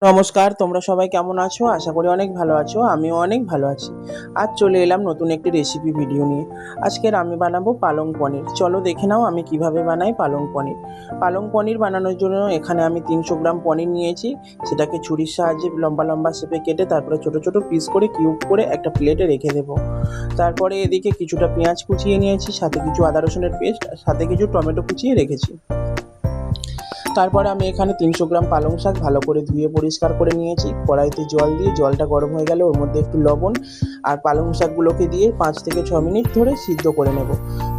নমস্কার, তোমরা সবাই কেমন আছো? আশা করি অনেক ভালো আছো। আমিও অনেক ভালো আছি। আজ চলে এলাম নতুন একটি রেসিপি ভিডিও নিয়ে। আজকের আমি বানাবো পালং পনির। চলো দেখে নাও আমি কিভাবে বানাই পালং পনির। পালং পনির বানানোর জন্য এখানে আমি 300 গ্রাম পনির নিয়েছি। সেটাকে ছুরির সাহায্যে লম্বা লম্বা শেপে কেটে তারপরে ছোট ছোট পিস করে কিউব করে একটা প্লেটে রেখে দেবো। তারপরে এদিকে কিছুটা পেঁয়াজ কুচিয়ে নিয়েছি, সাথে কিছু আদা রসুনের পেস্ট, সাথে কিছু টমেটো কুচিয়ে রেখেছি। তারপরে আমি এখানে 300 গ্রাম পালং শাক ভালো করে ধুয়ে পরিষ্কার করে নিয়েছি। কড়াইতে জল দিয়ে জলটা গরম হয়ে গেলে ওর মধ্যে একটু লবণ আর পালং শাকগুলোকে দিয়ে 5 থেকে 6 মিনিট ধরে সিদ্ধ করে নেব।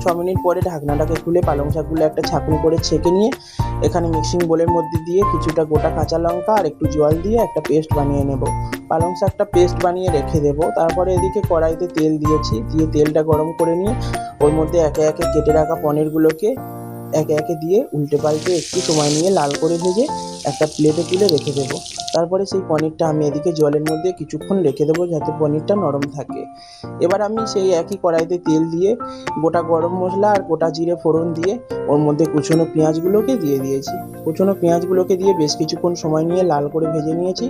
6 মিনিট পরে ঢাকনাটাকে খুলে পালং শাকগুলো একটা ছাঁকনি করে ছেঁকে নিয়ে এখানে মিক্সিং বোলের মধ্যে দিয়ে কিছুটা গোটা কাঁচা লঙ্কা আর একটু জল দিয়ে একটা পেস্ট বানিয়ে নেব। পালং শাকটা পেস্ট বানিয়ে রেখে দেবো। তারপরে এদিকে কড়াইতে তেল দিয়েছি, দিয়ে তেলটা গরম করে নিয়ে ওর মধ্যে একে একে কেটে রাখা পনিরগুলোকে একে একে দিয়ে উল্টে পাল্টে একটু সময় নিয়ে লাল করে ভেজে একটা প্লেটে তুলে রেখে দেবো। তারপরে সেই পনিরটা আমি এদিকে জলের মধ্যে কিছুক্ষণ রেখে দেবো যাতে পনিরটা নরম থাকে। এবার আমি সেই একই কড়াইতে তেল দিয়ে গোটা গরম মশলা আর গোটা জিরে ফোড়ন দিয়ে ওর মধ্যে কুচনো পেঁয়াজগুলোকে দিয়ে দিয়েছি। কুচনো পেঁয়াজগুলোকে দিয়ে বেশ কিছুক্ষণ সময় নিয়ে লাল করে ভেজে নিয়েছি।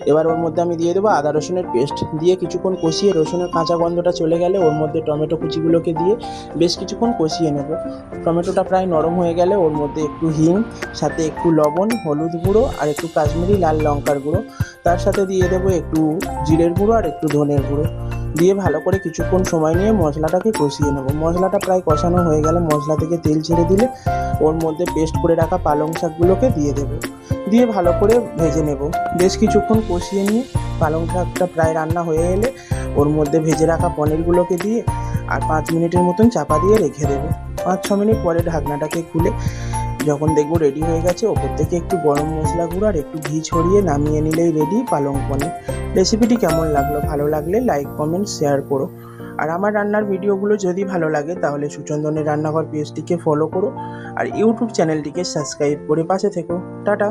এবার ওর মধ্যে আমি দিয়ে দেবো আদা রসুনের পেস্ট, দিয়ে কিছুক্ষণ কষিয়ে রসুনের কাঁচা গন্ধটা চলে গেলে ওর মধ্যে টমেটো কুচিগুলোকে দিয়ে বেশ কিছুক্ষণ কষিয়ে নেব। টমেটোটা প্রায় নরম হয়ে গেলে ওর মধ্যে একটু হিং, সাথে একটু লবণ, হলুদ গুঁড়ো আর একটু কাশ্মীরি লাল লঙ্কার গুঁড়ো, তার সাথে দিয়ে দেবো একটু জিরের গুঁড়ো আর একটু ধনের গুঁড়ো, দিয়ে ভালো করে কিছুক্ষণ সময় নিয়ে মশলাটাকে কষিয়ে নেব। মশলাটা প্রায় কষানো হয়ে গেলে মশলা থেকে তেল ছেড়ে দিলে ওর মধ্যে পেস্ট করে রাখা পালং শাকগুলোকে দিয়ে দেবো, দিয়ে ভালো করে ভেজে নেব। বেশ কিছুক্ষণ কষিয়ে নিয়ে পালং শাকটা প্রায় রান্না হয়ে এলে ওর মধ্যে ভেজে রাখা পনিরগুলোকে দিয়ে আর 5 মিনিটের মতন চাপা দিয়ে রেখে দেবো। 5-6 মিনিট পরে ঢাকনাটাকে খুলে যখন দেখবো রেডি হয়ে গেছে, ওপর থেকে একটু গরম মশলা গুঁড়ো আর একটু ঘি ছড়িয়ে নামিয়ে নিলেই রেডি পালং পনির। রেসিপিটি কেমন লাগলো? ভালো লাগলে লাইক, কমেন্ট, শেয়ার করো। আর আমার রান্নার ভিডিওগুলো যদি ভালো লাগে তাহলে সুচন্দনের রান্নাঘর পেজটিকে ফলো করো আর ইউটিউব চ্যানেলটিকে সাবস্ক্রাইব করে পাশে থেকো। টাটা।